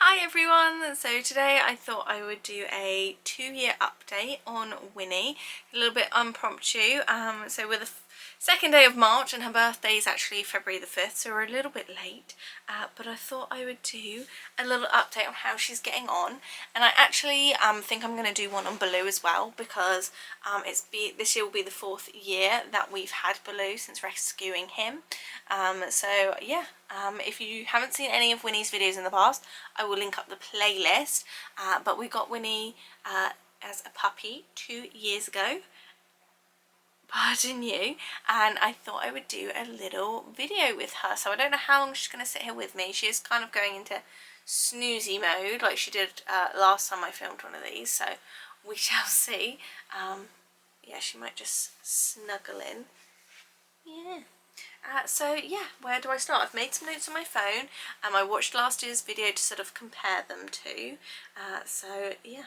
Hi everyone! So today I thought I would do a 2-year update on Winnie, a little bit impromptu. So we're the second day of March and her birthday is actually February the 5th, so we're a little bit late. But I thought I would do a little update on how she's getting on. And I actually think I'm going to do one on Baloo as well, because this year will be the 4th year that we've had Baloo since rescuing him. So yeah, if you haven't seen any of Winnie's videos in the past, I will link up the playlist. But we got Winnie as a puppy 2 years ago, pardon you, and I thought I would do a little video with her. So I don't know how long she's going to sit here with me. She is kind of going into snoozy mode like she did last time I filmed one of these, so we shall see. Yeah, she might just snuggle in. Yeah. So yeah, where do I start? I've made some notes on my phone. I watched last year's video to sort of compare them to. So yeah.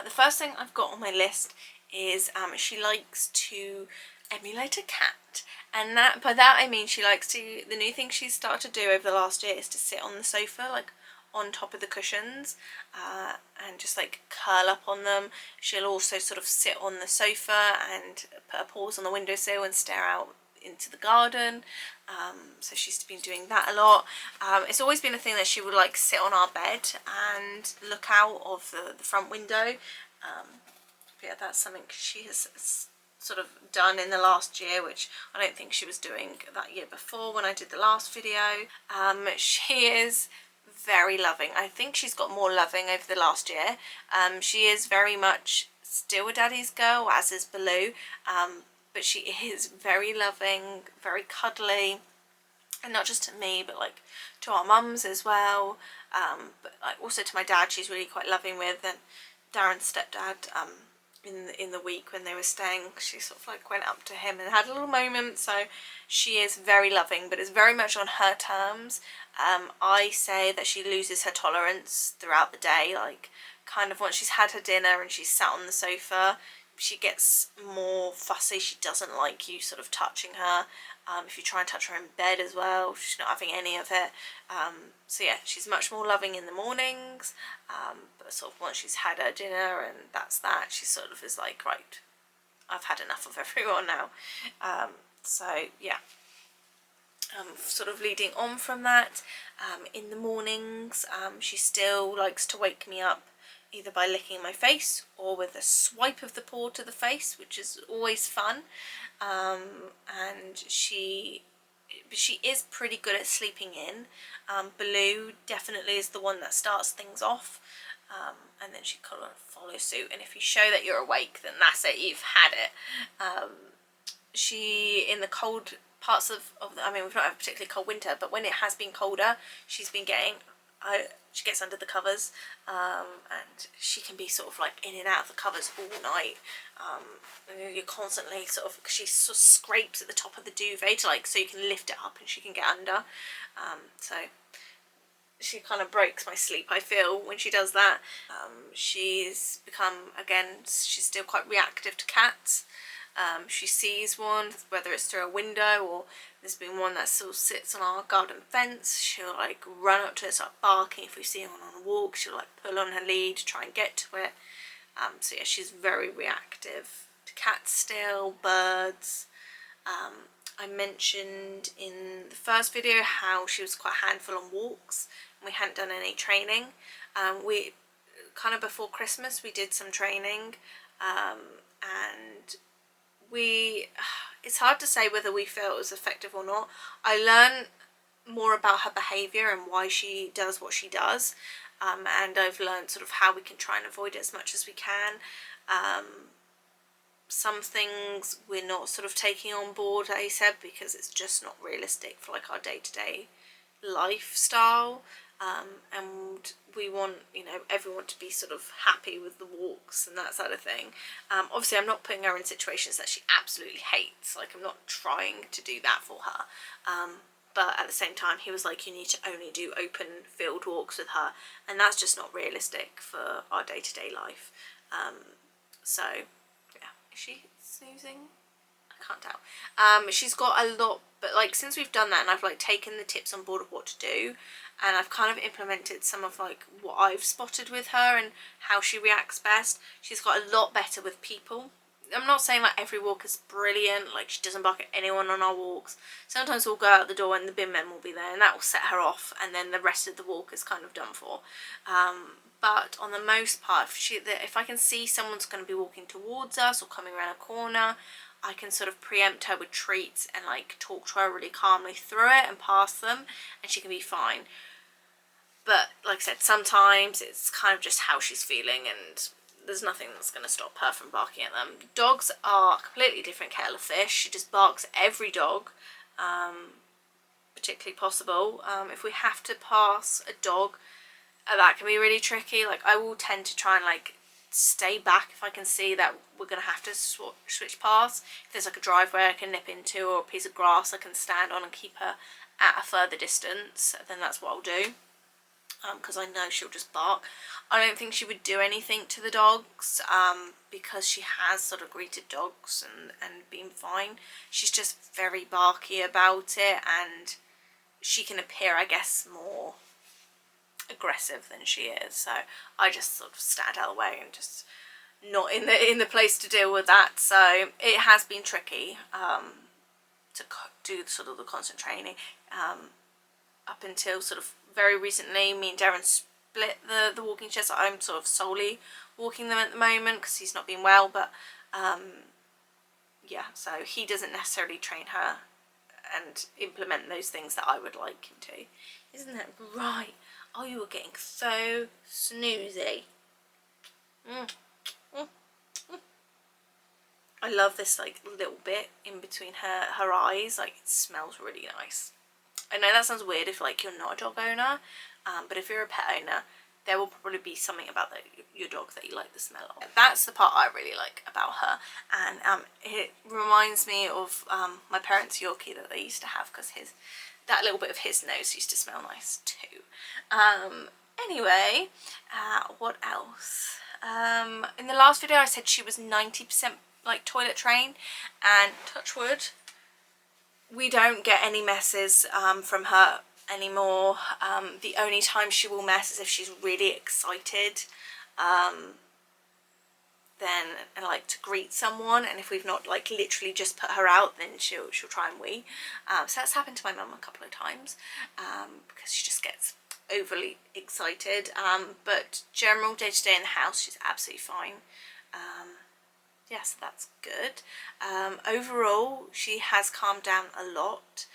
The first thing I've got on my list is she likes to emulate a cat, and by that I mean she likes to, the new thing she's started to do over the last year is to sit on the sofa, like on top of the cushions, and just like curl up on them. She'll also sort of sit on the sofa and put her paws on the windowsill and stare out into the garden. So she's been doing that a lot. It's always been a thing that she would like sit on our bed and look out of the front window. But yeah, that's something she has sort of done in the last year, which I don't think she was doing that year before when I did the last video. She is very loving. I think she's got more loving over the last year. She is very much still a daddy's girl, as is Baloo, but she is very loving, very cuddly, and not just to me, but like to our mums as well, but like also to my dad she's really quite loving with, and Darren's stepdad, in the week when they were staying, she sort of like went up to him and had a little moment. So she is very loving, but it's very much on her terms. I say that she loses her tolerance throughout the day, like kind of once she's had her dinner and she's sat on the sofa, she gets more fussy. She doesn't like you sort of touching her. If you try and touch her in bed as well, she's not having any of it. So yeah, she's much more loving in the mornings, but sort of once she's had her dinner and that's that, she sort of is like, right, I've had enough of everyone now. So yeah, sort of leading on from that, in the mornings, she still likes to wake me up either by licking my face or with a swipe of the paw to the face, which is always fun. And she is pretty good at sleeping in. Baloo definitely is the one that starts things off, and then she kind of follows suit, and if you show that you're awake, then that's it, you've had it. She, in the cold parts of I mean, we've not had a particularly cold winter, but when it has been colder, she's been getting, she gets under the covers, and she can be sort of like in and out of the covers all night. You're constantly sort of, she sort of scrapes at the top of the duvet to like, so you can lift it up and she can get under. So she kind of breaks my sleep, I feel, when she does that. She's become, again, she's still quite reactive to cats. She sees one, whether it's through a window or there's been one that still sits on our garden fence, she'll like run up to it, start barking. If we see one on a walk, she'll like pull on her lead to try and get to it. So yeah, she's very reactive to cats still, birds. I mentioned in the first video how she was quite a handful on walks and we hadn't done any training. We kind of before Christmas we did some training, and it's hard to say whether we felt it was effective or not. I learned more about her behaviour and why she does what she does, and I've learned sort of how we can try and avoid it as much as we can. Some things we're not sort of taking on board ASAP because it's just not realistic for like our day-to-day lifestyle, and we want, you know, everyone to be sort of happy with the walks and that sort of thing. Obviously I'm not putting her in situations that she absolutely hates, like I'm not trying to do that for her, but at the same time he was like, you need to only do open field walks with her, and that's just not realistic for our day-to-day life. So yeah, is she snoozing? I can't tell. She's got a lot, but like since we've done that and I've like taken the tips on board of what to do, and I've kind of implemented some of like what I've spotted with her and how she reacts best, she's got a lot better with people. I'm not saying like every walk is brilliant, like she doesn't bark at anyone on our walks. Sometimes we'll go out the door and the bin men will be there and that will set her off, and then the rest of the walk is kind of done for. But on the most part, if I can see someone's going to be walking towards us or coming around a corner, I can sort of preempt her with treats and like talk to her really calmly through it and past them, and she can be fine. But like I said, sometimes it's kind of just how she's feeling, and there's nothing that's going to stop her from barking at them. Dogs are a completely different kettle of fish. She just barks at every dog, particularly possible. If we have to pass a dog, that can be really tricky. Like I will tend to try and like stay back if I can see that we're going to have to switch paths. If there's like a driveway I can nip into or a piece of grass I can stand on and keep her at a further distance, then that's what I'll do. Because I know she'll just bark. I don't think she would do anything to the dogs, because she has sort of greeted dogs and been fine. She's just very barky about it, and she can appear, I guess, more aggressive than she is. So I just sort of stand out of the way and just not in the place to deal with that. So it has been tricky to do sort of the constant training. Up until sort of very recently, me and Darren split the walking chairs. So I'm sort of solely walking them at the moment because he's not been well, but yeah, so he doesn't necessarily train her and implement those things that I would like him to. Isn't that right? Oh, you were getting so snoozy. I love this like little bit in between her eyes. Like it smells really nice. I know that sounds weird if like you're not a dog owner, but if you're a pet owner, there will probably be something about your dog that you like the smell of. That's the part I really like about her, and it reminds me of my parents' Yorkie that they used to have, because that little bit of his nose used to smell nice too. Anyway, what else? In the last video I said she was 90% like toilet trained, and touch wood, we don't get any messes from her anymore. The only time she will mess is if she's really excited, then and like to greet someone, and if we've not like literally just put her out, then she'll try and wee. So that's happened to my mum a couple of times, because she just gets overly excited. But general day-to-day in the house, she's absolutely fine. Yeah, so that's good. Overall, she has calmed down a lot.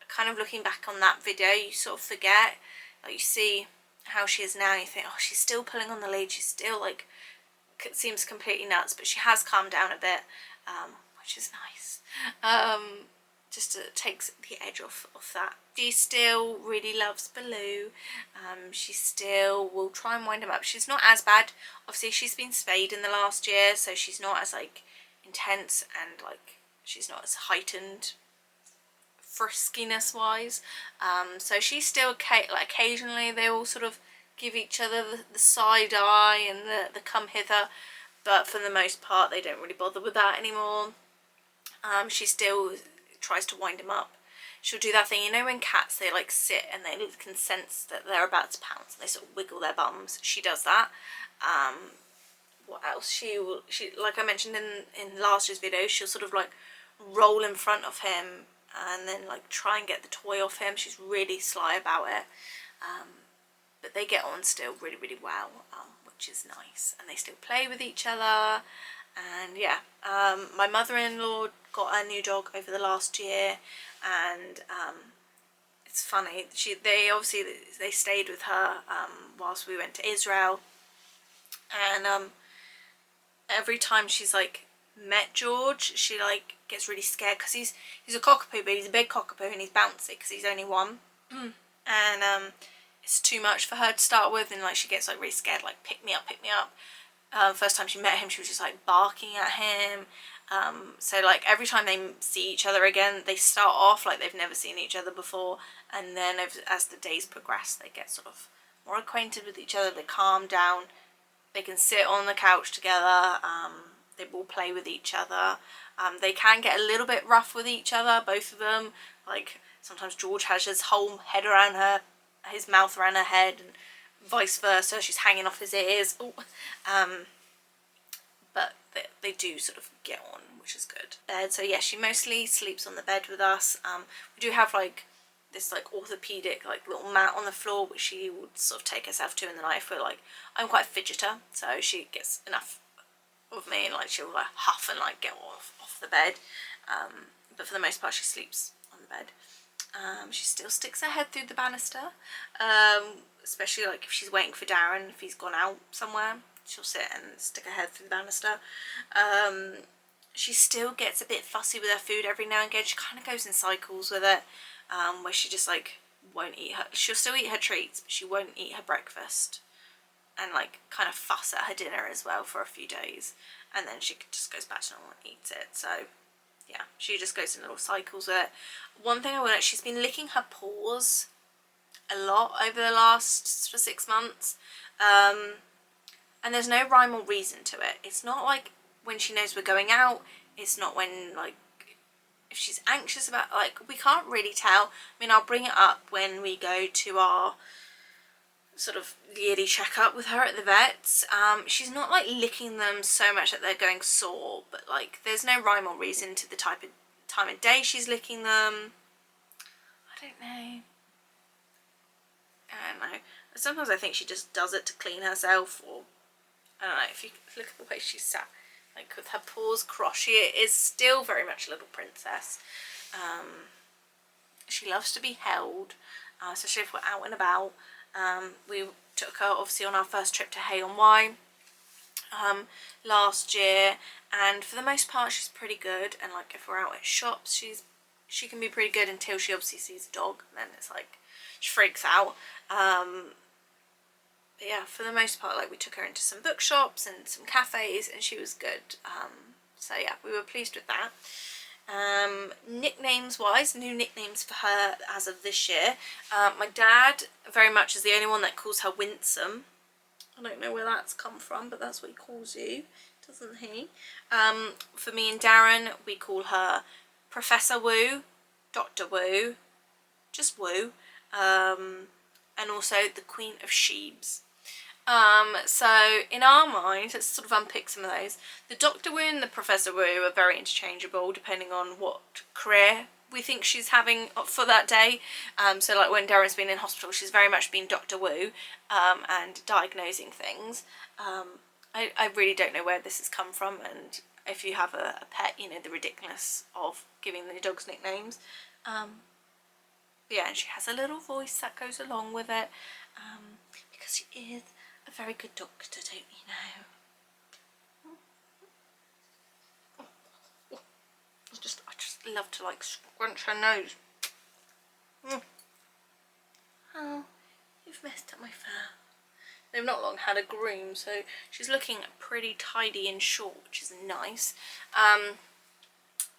Kind of looking back on that video, you sort of forget, like you see how she is now, and you think, oh, she's still pulling on the lead, she's still like, it seems completely nuts, but she has calmed down a bit, which is nice. Just takes the edge off that. She still really loves Baloo. She still will try and wind him up. She's not as bad. Obviously, she's been spayed in the last year, so she's not as like intense, and like she's not as heightened friskiness wise. So she's still like occasionally they all sort of give each other the side eye and the come hither, but for the most part they don't really bother with that anymore. She still tries to wind him up. She'll do that thing, you know when cats, they like sit and they can sense that they're about to pounce and they sort of wiggle their bums. She does that. What else? She like I mentioned in last year's video, she'll sort of like roll in front of him and then like try and get the toy off him. She's really sly about it. But they get on still really, really well, which is nice. And they still play with each other. And yeah, my mother-in-law got a new dog over the last year, and it's funny, they stayed with her whilst we went to Israel, and every time she's like met George, she like gets really scared, because he's a cockapoo, but he's a big cockapoo and he's bouncy because he's only one. And it's too much for her to start with, and like she gets like really scared, like pick me up, pick me up. First time she met him, she was just like barking at him. So like every time they see each other again, they start off like they've never seen each other before, and then as the days progress, they get sort of more acquainted with each other, they calm down, they can sit on the couch together, They will play with each other. They can get a little bit rough with each other, both of them. Like sometimes George has his whole head around her, his mouth around her head, and vice versa. She's hanging off his ears. Ooh. But they do sort of get on, which is good. So yeah, she mostly sleeps on the bed with us. We do have like this like orthopedic like little mat on the floor, which she would sort of take herself to in the night. If we're like, I'm quite a fidgeter, so she gets enough of me and like she'll like huff and like get off the bed. But for the most part she sleeps on the bed. She still sticks her head through the banister, especially like if she's waiting for Darren, if he's gone out somewhere, she'll sit and stick her head through the banister. She still gets a bit fussy with her food every now and again. She kind of goes in cycles with it, where she just like won't eat her, she'll still eat her treats, but she won't eat her breakfast, and like kind of fuss at her dinner as well for a few days, and then she just goes back to normal and eats it. So yeah, she just goes in little cycles with it. One thing I will note, she's been licking her paws a lot over the last sort of 6 months, and there's no rhyme or reason to it. It's not like when she knows we're going out, it's not when like if she's anxious about, like, we can't really tell. I mean, I'll bring it up when we go to our sort of yearly checkup with her at the vets. She's not like licking them so much that they're going sore, but like there's no rhyme or reason to the time of day she's licking them. I don't know. Sometimes I think she just does it to clean herself, or I don't know. If you look at the way she's sat, like with her paws crossed, she is still very much a little princess. She loves to be held, especially if we're out and about. We took her obviously on our first trip to Hay-on-Wye last year, and for the most part she's pretty good. And like if we're out at shops, she can be pretty good until she obviously sees a dog, and then it's like she freaks out. But yeah, for the most part, like we took her into some bookshops and some cafes, and she was good. So yeah, we were pleased with that. Nicknames wise, new nicknames for her as of this year. My dad very much is the only one that calls her Winsome. I don't know where that's come from, but that's what he calls you, doesn't he? For me and Darren, we call her Professor Woo, Dr. Woo, just Woo, and also the Queen of Sheebs. So in our minds, let's sort of unpick some of those. The Dr. Woo and the Professor Woo are very interchangeable depending on what career we think she's having for that day. So like when Darren's been in hospital, she's very much been Dr. Woo, and diagnosing things. I really don't know where this has come from, and if you have a pet, you know the ridiculous of giving the dogs nicknames. Yeah, and she has a little voice that goes along with it, because she is a very good doctor, don't you know? I just love to like scrunch her nose. Oh, you've messed up my fur. They've not long had a groom, so she's looking pretty tidy and short, which is nice.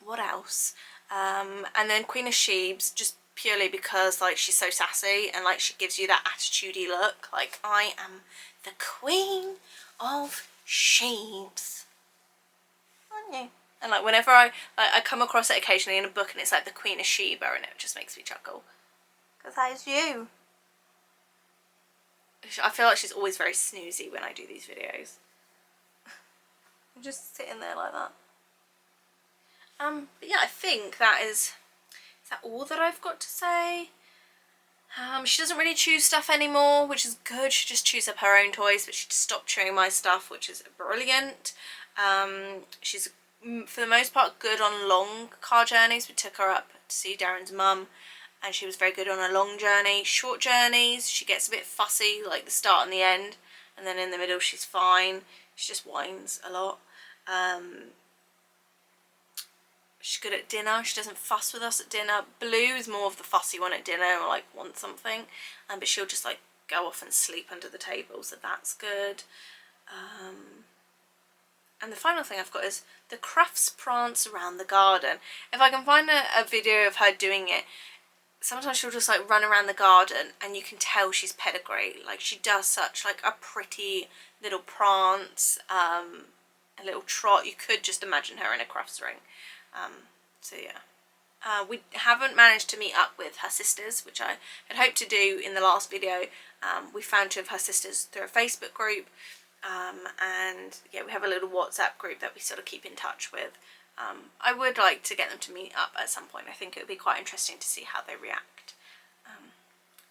What else? And then Queen of Sheebs, just purely because like she's so sassy and like she gives you that attitudey look, like I am the Queen of Sheebs, aren't you? And like whenever I come across it occasionally in a book and it's like the Queen of Sheba, and it just makes me chuckle because that is you. I feel like she's always very snoozy when I do these videos. I'm just sitting there like that. But yeah, I think that is that all that I've got to say? She doesn't really chew stuff anymore, which is good. She just chews up her own toys, but she just stopped chewing my stuff, which is brilliant. She's, for the most part, good on long car journeys. We took her up to see Darren's mum, and she was very good on a long journey. Short journeys, she gets a bit fussy, like the start and the end, and then in the middle she's fine. She just whines a lot. She's good at dinner. She doesn't fuss with us at dinner. Blue is more of the fussy one at dinner, or like wants something, but she'll just like go off and sleep under the table, so that's good. And the final thing I've got is the crafts prance around the garden. If I can find a video of her doing it, sometimes she'll just like run around the garden and you can tell she's pedigree. Like she does such like a pretty little prance. a little trot. You could just imagine her in a crufts ring. So yeah. We haven't managed to meet up with her sisters, which I had hoped to do in the last video. We found two of her sisters through a Facebook group, and yeah, we have a little WhatsApp group that we sort of keep in touch with. I would like to get them to meet up at some point. I think it would be quite interesting to see how they react.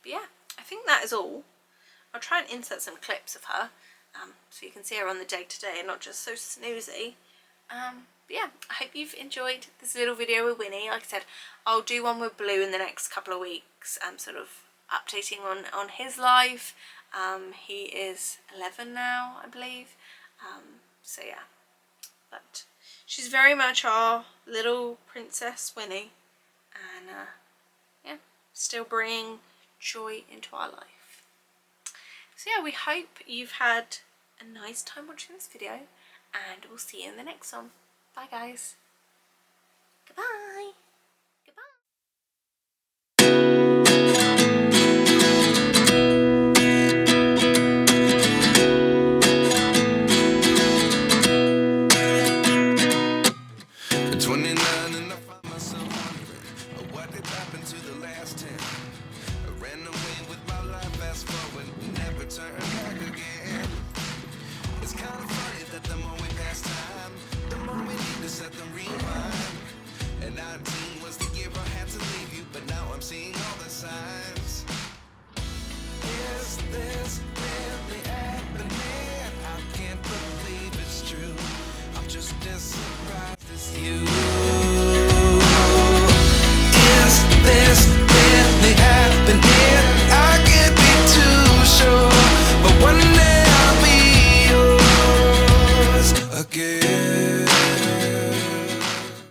But yeah, I think that is all. I'll try and insert some clips of her, so you can see her on the day-to-day and not just so snoozy. But yeah, I hope you've enjoyed this little video with Winnie. Like I said, I'll do one with Blue in the next couple of weeks, sort of updating on his life. He is 11 now, I believe. So yeah, but she's very much our little princess Winnie, and yeah, still bringing joy into our life. So yeah, we hope you've had a nice time watching this video, and we'll see you in the next one. Bye guys. Goodbye.